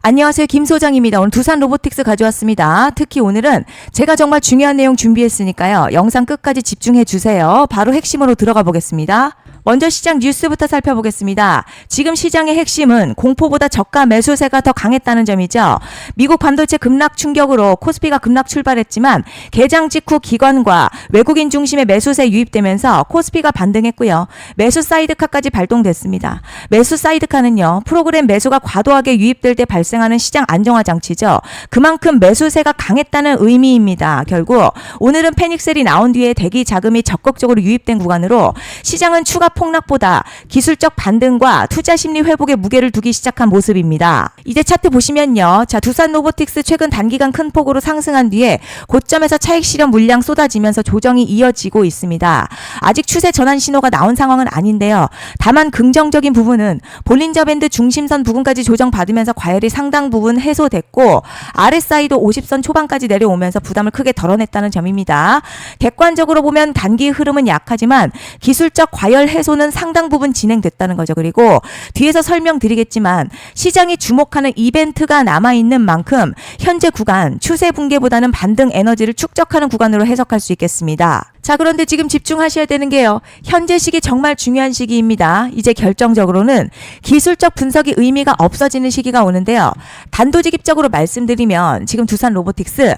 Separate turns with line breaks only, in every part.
안녕하세요. 김 소장입니다. 오늘 두산 로보틱스 가져왔습니다. 특히 오늘은 제가 정말 중요한 내용 준비했으니까요. 영상 끝까지 집중해 주세요. 바로 핵심으로 들어가 보겠습니다. 먼저 시장 뉴스부터 살펴보겠습니다. 지금 시장의 핵심은 공포보다 저가 매수세가 더 강했다는 점이죠. 미국 반도체 급락 충격으로 코스피가 급락 출발했지만 개장 직후 기관과 외국인 중심의 매수세 유입되면서 코스피가 반등했고요. 매수 사이드카까지 발동됐습니다. 매수 사이드카는요, 프로그램 매수가 과도하게 유입될 때 발생하는 시장 안정화 장치죠. 그만큼 매수세가 강했다는 의미입니다. 결국 오늘은 패닉셀이 나온 뒤에 대기 자금이 적극적으로 유입된 구간으로 시장은 추가 폭락보다 기술적 반등과 투자 심리 회복에 무게를 두기 시작한 모습입니다. 이제 차트 보시면요. 자, 두산 로보틱스 최근 단기간 큰 폭으로 상승한 뒤에 고점에서 차익 실현 물량 쏟아지면서 조정이 이어지고 있습니다. 아직 추세 전환 신호가 나온 상황은 아닌데요. 다만 긍정적인 부분은 볼린저 밴드 중심선 부근까지 조정받으면서 과열이 상당 부분 해소됐고 RSI도 50선 초반까지 내려오면서 부담을 크게 덜어냈다는 점입니다. 객관적으로 보면 단기 흐름은 약하지만 기술적 과열 해소는 상당 부분 진행됐다는 거죠. 그리고 뒤에서 설명드리겠지만 시장이 주목하는 이벤트가 남아있는 만큼 현재 구간 추세 붕괴보다는 반등 에너지를 축적하는 구간으로 해석할 수 있겠습니다. 자, 그런데 지금 집중하셔야 되는 게요. 현재 시기 정말 중요한 시기입니다. 이제 결정적으로는 기술적 분석이 의미가 없어지는 시기가 오는데요. 단도직입적으로 말씀드리면 지금 두산 로보틱스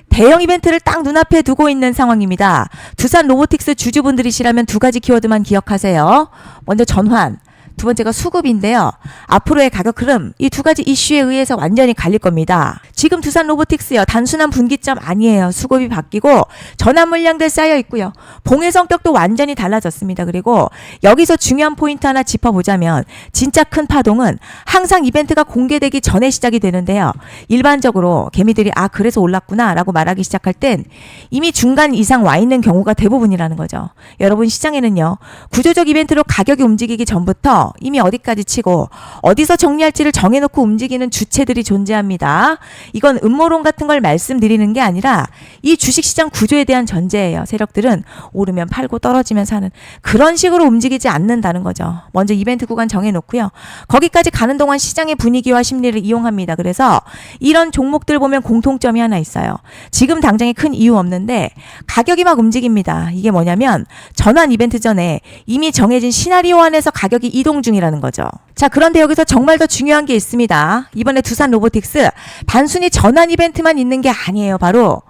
대형 이벤트를 딱 눈앞에 두고 있는 상황입니다. 두산 로보틱스 주주분들이시라면 두 가지 키워드만 기억하세요. 먼저 전환, 두 번째가 수급인데요. 앞으로의 가격 흐름, 이 두 가지 이슈에 의해서 완전히 갈릴 겁니다. 지금 두산 로보틱스요. 단순한 분기점 아니에요. 수급이 바뀌고 전환 물량들 쌓여 있고요. 봉의 성격도 완전히 달라졌습니다. 그리고 여기서 중요한 포인트 하나 짚어보자면 진짜 큰 파동은 항상 이벤트가 공개되기 전에 시작이 되는데요. 일반적으로 개미들이 그래서 올랐구나 라고 말하기 시작할 땐 이미 중간 이상 와 있는 경우가 대부분이라는 거죠. 여러분, 시장에는요. 구조적 이벤트로 가격이 움직이기 전부터 이미 어디까지 치고 어디서 정리할지를 정해놓고 움직이는 주체들이 존재합니다. 이건 음모론 같은 걸 말씀드리는 게 아니라 이 주식시장 구조에 대한 전제예요. 세력들은 오르면 팔고 떨어지면 사는 그런 식으로 움직이지 않는다는 거죠. 먼저 이벤트 구간 정해놓고요. 거기까지 가는 동안 시장의 분위기와 심리를 이용합니다. 그래서 이런 종목들 보면 공통점이 하나 있어요. 지금 당장에 큰 이유 없는데 가격이 막 움직입니다. 이게 뭐냐면 전환 이벤트 전에 이미 정해진 시나리오 안에서 가격이 이동 중이라는 거죠. 자, 그런데 여기서 정말 더 중요한 게 있습니다. 이번에 두산 로보틱스 단순히 전환 이벤트만 있는 게 아니에요. 바로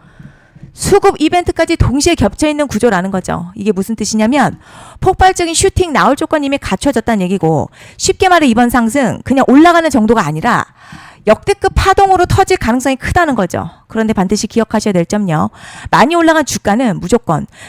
수급 이벤트까지 동시에 겹쳐있는 구조라는 거죠. 이게 무슨 뜻이냐면 폭발적인 슈팅 나올 조건이 이미 갖춰졌다는 얘기고, 쉽게 말해 이번 상승 그냥 올라가는 정도가 아니라 역대급 파동으로 터질 가능성이 크다는 거죠. 그런데 반드시 기억하셔야 될 점요. 많이 올라간 주가는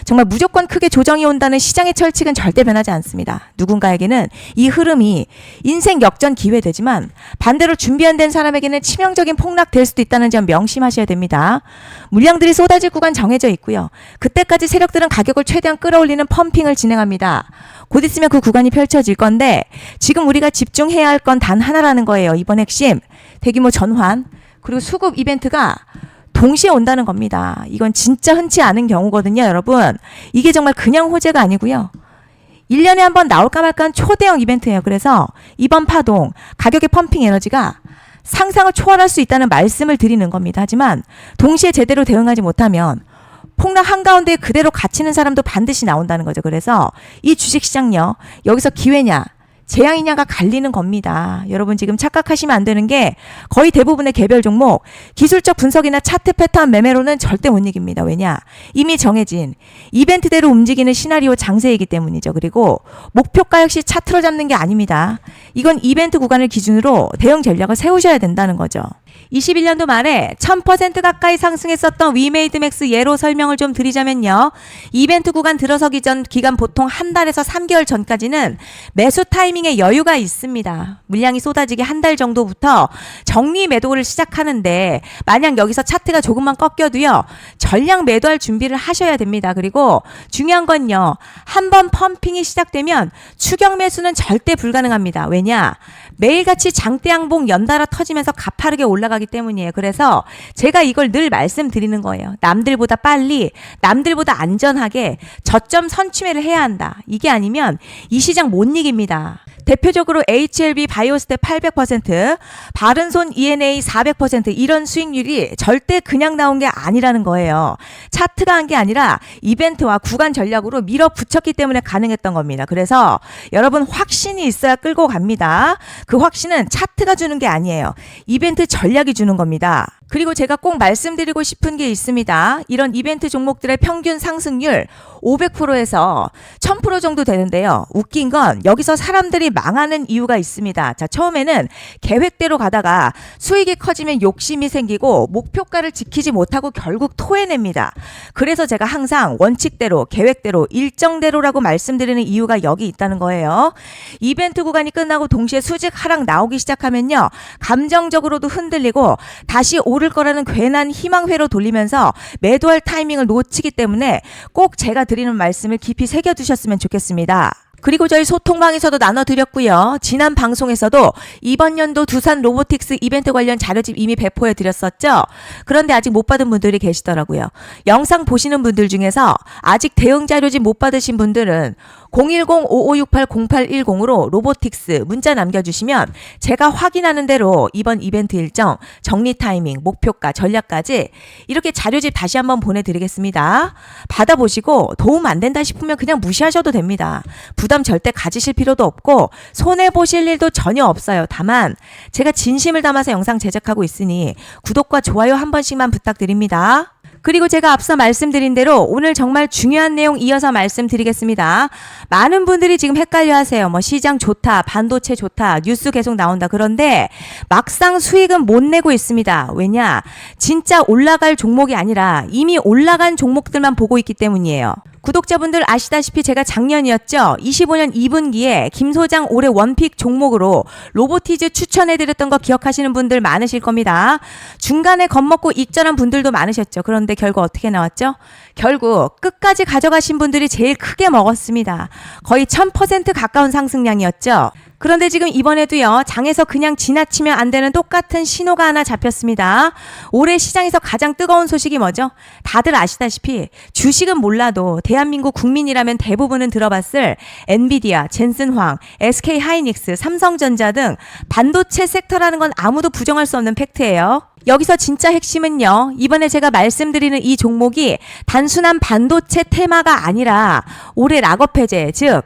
정말 무조건 크게 조정이 온다는 시장의 철칙은 절대 변하지 않습니다. 누군가에게는 이 흐름이 인생 역전 기회되지만 반대로 준비 안 된 사람에게는 치명적인 폭락 될 수도 있다는 점 명심하셔야 됩니다. 물량들이 쏟아질 구간 정해져 있고요. 그때까지 세력들은 가격을 최대한 끌어올리는 펌핑을 진행합니다. 곧 있으면 그 구간이 펼쳐질 건데 지금 우리가 집중해야 할 건 단 하나라는 거예요. 이번 핵심 대규모 전환 그리고 수급 이벤트가 동시에 온다는 겁니다. 이건 진짜 흔치 않은 경우거든요. 여러분, 이게 정말 그냥 호재가 아니고요. 1년에 한 번 나올까 말까한 초대형 이벤트예요. 그래서 이번 파동 가격의 펌핑 에너지가 상상을 초월할 수 있다는 말씀을 드리는 겁니다. 하지만 동시에 제대로 대응하지 못하면 폭락 한가운데 그대로 갇히는 사람도 반드시 나온다는 거죠. 그래서 이 주식시장요. 여기서 기회냐 재앙이냐가 갈리는 겁니다. 여러분, 지금 착각하시면 안 되는 게 거의 대부분의 개별 종목 기술적 분석이나 차트 패턴 매매로는 절대 못 이깁니다. 왜냐? 이미 정해진 이벤트대로 움직이는 시나리오 장세이기 때문이죠. 그리고 목표가 역시 차트로 잡는 게 아닙니다. 이건 이벤트 구간을 기준으로 대응 전략을 세우셔야 된다는 거죠. 21년도 말에 1000% 가까이 상승했었던 위메이드맥스 예로 설명을 좀 드리자면요. 이벤트 구간 들어서기 전 기간 보통 한 달에서 3개월 전까지는 매수 타이밍에 여유가 있습니다. 물량이 쏟아지기 한 달 정도부터 정리 매도를 시작하는데 만약 여기서 차트가 조금만 꺾여도요. 전량 매도할 준비를 하셔야 됩니다. 그리고 중요한 건요. 한번 펌핑이 시작되면 추격 매수는 절대 불가능합니다. 왜냐? 매일같이 장대양봉 연달아 터지면서 가파르게 올라가기 때문이에요. 그래서 제가 이걸 늘 말씀드리는 거예요. 남들보다 빨리, 남들보다 안전하게 저점 선취매를 해야 한다. 이게 아니면 이 시장 못 이깁니다. 대표적으로 HLB 바이오스텝 800%, 바른손 ENA 400% 이런 수익률이 절대 그냥 나온 게 아니라는 거예요. 차트가 한 게 아니라 이벤트와 구간 전략으로 밀어붙였기 때문에 가능했던 겁니다. 그래서 여러분 확신이 있어야 끌고 갑니다. 그 확신은 차트가 주는 게 아니에요. 이벤트 전략이 주는 겁니다. 그리고 제가 꼭 말씀드리고 싶은 게 있습니다. 이런 이벤트 종목들의 평균 상승률 500%에서 1000% 정도 되는데요. 웃긴 건 여기서 사람들이 망하는 이유가 있습니다. 자, 처음에는 계획대로 가다가 수익이 커지면 욕심이 생기고 목표가를 지키지 못하고 결국 토해냅니다. 그래서 제가 항상 원칙대로, 계획대로, 일정대로라고 말씀드리는 이유가 여기 있다는 거예요. 이벤트 구간이 끝나고 동시에 수직 하락 나오기 시작하면요. 감정적으로도 흔들리고 다시 오를 거라는 괜한 희망회로 돌리면서 매도할 타이밍을 놓치기 때문에 꼭 제가 드리는 말씀을 깊이 새겨두셨으면 좋겠습니다. 그리고 저희 소통방에서도 나눠드렸고요. 지난 방송에서도 이번 연도 두산 로보틱스 이벤트 관련 자료집 이미 배포해드렸었죠. 그런데 아직 못 받은 분들이 계시더라고요. 영상 보시는 분들 중에서 아직 대응 자료집 못 받으신 분들은 010-5568-0810으로 로보틱스 문자 남겨주시면 제가 확인하는 대로 이번 이벤트 일정, 정리 타이밍, 목표가, 전략까지 이렇게 자료집 다시 한번 보내드리겠습니다. 받아보시고 도움 안 된다 싶으면 그냥 무시하셔도 됩니다. 부담 절대 가지실 필요도 없고 손해보실 일도 전혀 없어요. 다만 제가 진심을 담아서 영상 제작하고 있으니 구독과 좋아요 한 번씩만 부탁드립니다. 그리고 제가 앞서 말씀드린 대로 오늘 정말 중요한 내용 이어서 말씀드리겠습니다. 많은 분들이 지금 헷갈려 하세요. 시장 좋다, 반도체 좋다, 뉴스 계속 나온다. 그런데 막상 수익은 못 내고 있습니다. 왜냐? 진짜 올라갈 종목이 아니라 이미 올라간 종목들만 보고 있기 때문이에요. 구독자분들 아시다시피 제가 작년이었죠. 25년 2분기에 김 소장 올해 원픽 종목으로 로보티즈 추천해드렸던 거 기억하시는 분들 많으실 겁니다. 중간에 겁먹고 익절한 분들도 많으셨죠. 그런데 결국 어떻게 나왔죠? 결국 끝까지 가져가신 분들이 제일 크게 먹었습니다. 거의 1000% 가까운 상승량이었죠. 그런데 지금 이번에도요, 장에서 그냥 지나치면 안 되는 똑같은 신호가 하나 잡혔습니다. 올해 시장에서 가장 뜨거운 소식이 뭐죠? 다들 아시다시피 주식은 몰라도 대한민국 국민이라면 대부분은 들어봤을 엔비디아, 젠슨황, SK 하이닉스, 삼성전자 등 반도체 섹터라는 건 아무도 부정할 수 없는 팩트예요. 여기서 진짜 핵심은요, 이번에 제가 말씀드리는 이 종목이 단순한 반도체 테마가 아니라 올해 락업 해제, 즉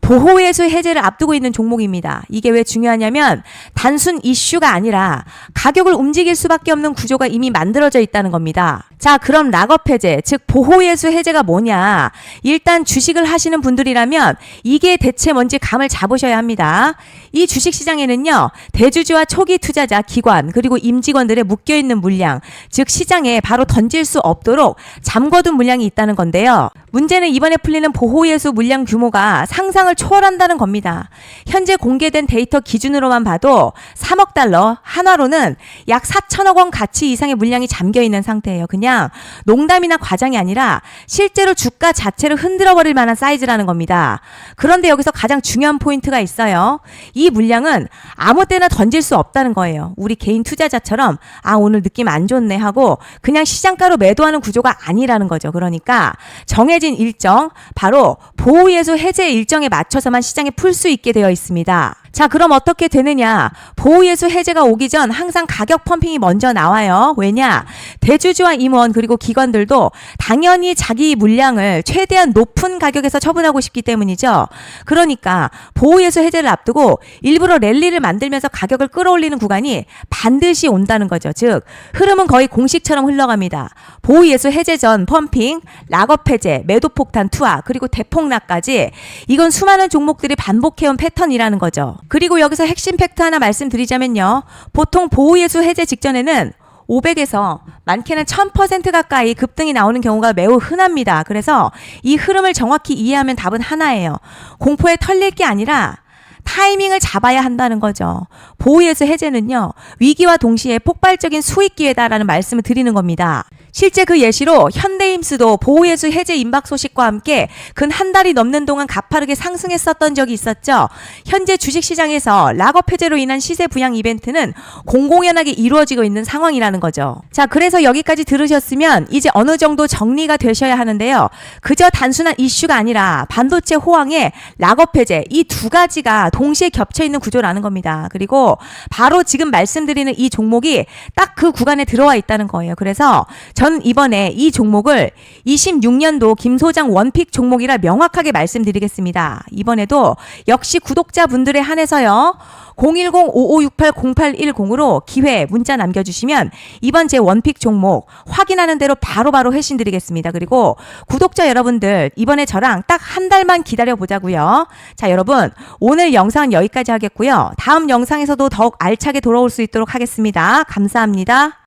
보호예수 해제를 앞두고 있는 종목입니다. 이게 왜 중요하냐면 단순 이슈가 아니라 가격을 움직일 수밖에 없는 구조가 이미 만들어져 있다는 겁니다. 자, 그럼 락업 해제, 즉 보호예수 해제가 뭐냐? 일단 주식을 하시는 분들이라면 이게 대체 뭔지 감을 잡으셔야 합니다. 이 주식시장에는요, 대주주와 초기 투자자, 기관, 그리고 임직원들의 묶여있는 물량, 즉 시장에 바로 던질 수 없도록 잠궈둔 물량이 있다는 건데요. 문제는 이번에 풀리는 보호예수 물량 규모가 상상을 초월한다는 겁니다. 현재 공개된 데이터 기준으로만 봐도 3억 달러, 한화로는 약 4천억 원 가치 이상의 물량이 잠겨있는 상태예요. 그냥 농담이나 과장이 아니라 실제로 주가 자체를 흔들어버릴 만한 사이즈라는 겁니다. 그런데 여기서 가장 중요한 포인트가 있어요. 이 물량은 아무 때나 던질 수 없다는 거예요. 우리 개인 투자자처럼 오늘 느낌 안 좋네 하고 그냥 시장가로 매도하는 구조가 아니라는 거죠. 그러니까 정해진 일정, 바로 보호예수 해제 일정에 맞춰서만 시장에 풀 수 있게 되어 있습니다. 자, 그럼 어떻게 되느냐? 보호예수 해제가 오기 전 항상 가격 펌핑이 먼저 나와요. 왜냐? 대주주와 임원 그리고 기관들도 당연히 자기 물량을 최대한 높은 가격에서 처분하고 싶기 때문이죠. 그러니까 보호예수 해제를 앞두고 일부러 랠리를 만들면서 가격을 끌어올리는 구간이 반드시 온다는 거죠. 즉 흐름은 거의 공식처럼 흘러갑니다. 보호예수 해제 전 펌핑, 락업 해제, 매도 폭탄 투하, 그리고 대폭락까지 이건 수많은 종목들이 반복해온 패턴이라는 거죠. 그리고 여기서 핵심 팩트 하나 말씀드리자면요. 보통 보호예수 해제 직전에는 500에서 많게는 1000% 가까이 급등이 나오는 경우가 매우 흔합니다. 그래서 이 흐름을 정확히 이해하면 답은 하나예요. 공포에 털릴 게 아니라 타이밍을 잡아야 한다는 거죠. 보호예수 해제는요, 위기와 동시에 폭발적인 수익 기회다라는 말씀을 드리는 겁니다. 실제 그 예시로 현대임스도 보호예수 해제 임박 소식과 함께 근 한 달이 넘는 동안 가파르게 상승했었던 적이 있었죠. 현재 주식시장에서 락업 해제로 인한 시세 부양 이벤트는 공공연하게 이루어지고 있는 상황이라는 거죠. 자, 그래서 여기까지 들으셨으면 이제 어느 정도 정리가 되셔야 하는데요. 그저 단순한 이슈가 아니라 반도체 호황에 락업 해제 이 두 가지가 동시에 겹쳐 있는 구조라는 겁니다. 그리고 바로 지금 말씀드리는 이 종목이 딱 그 구간에 들어와 있다는 거예요. 그래서 전 이번에 이 종목을 26년도 김 소장 원픽 종목이라 명확하게 말씀드리겠습니다. 이번에도 역시 구독자분들에 한해서요. 010-5568-0810으로 기회 문자 남겨주시면 이번 제 원픽 종목 확인하는 대로 바로바로 회신 드리겠습니다. 그리고 구독자 여러분들 이번에 저랑 딱 한 달만 기다려 보자고요. 자, 여러분 오늘 영상은 여기까지 하겠고요. 다음 영상에서도 더욱 알차게 돌아올 수 있도록 하겠습니다. 감사합니다.